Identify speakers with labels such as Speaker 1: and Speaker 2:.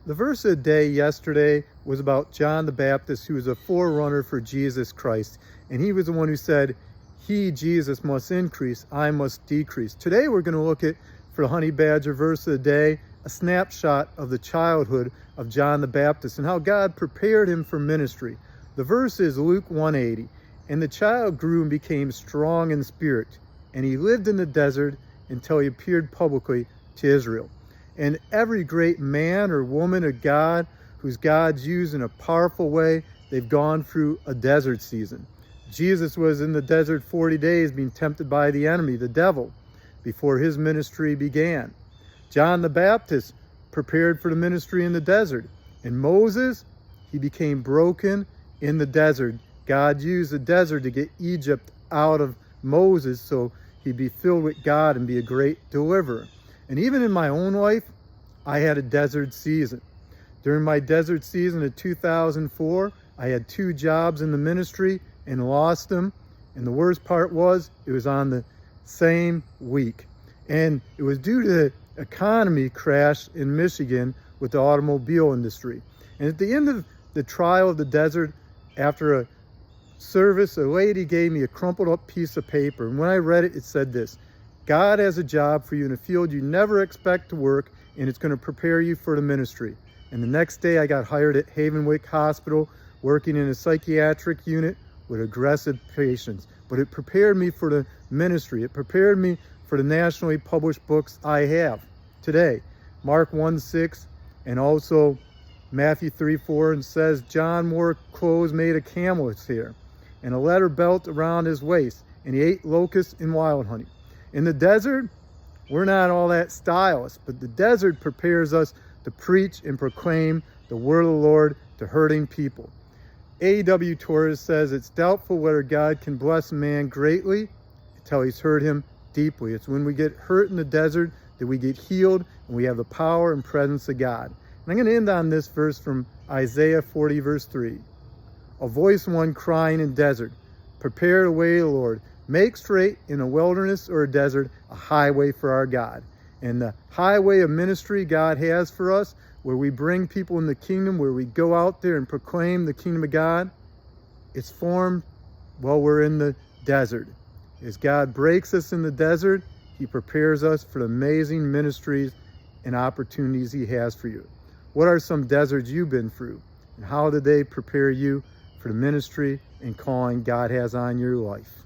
Speaker 1: The verse of the day yesterday was about John the Baptist, who was a forerunner for Jesus Christ. And he was the one who said, he, Jesus, must increase, I must decrease. Today we're going to look at, for the Honey Badger verse of the day, a snapshot of the childhood of John the Baptist and how God prepared him for ministry. The verse is Luke 1:80. And the child grew and became strong in spirit, and he lived in the desert until he appeared publicly to Israel. And every great man or woman of God whose God's used in a powerful way, they've gone through a desert season. Jesus was in the desert 40 days being tempted by the enemy, the devil, before his ministry began. John the Baptist prepared for the ministry in the desert. And Moses, he became broken in the desert. God used the desert to get Egypt out of Moses so he'd be filled with God and be a great deliverer. And even in my own life, I had a desert season. During my desert season of 2004, I had 2 jobs in the ministry and lost them. And the worst part was, it was on the same week. And it was due to the economy crash in Michigan with the automobile industry. And at the end of the trial of the desert, after a service, a lady gave me a crumpled up piece of paper. And when I read it, it said this: God has a job for you in a field you never expect to work, and it's going to prepare you for the ministry. And the next day I got hired at Havenwick Hospital, working in a psychiatric unit with aggressive patients. But it prepared me for the ministry. It prepared me for the nationally published books I have today. Mark 1:6 and also Matthew 3:4, and says John wore clothes made of camel's hair and a leather belt around his waist, and he ate locusts and wild honey. In the desert, we're not all that stylish, but the desert prepares us to preach and proclaim the word of the Lord to hurting people. A.W. Torres says it's doubtful whether God can bless man greatly until he's hurt him deeply. It's when we get hurt in the desert that we get healed and we have the power and presence of God. And I'm going to end on this verse from Isaiah 40 verse 3. A voice one crying in desert, prepare the way of the Lord. Make straight in a wilderness or a desert a highway for our God. And the highway of ministry God has for us, where we bring people in the kingdom, where we go out there and proclaim the kingdom of God, it's formed while we're in the desert. As God breaks us in the desert, he prepares us for the amazing ministries and opportunities he has for you. What are some deserts you've been through? And how did they prepare you for the ministry and calling God has on your life?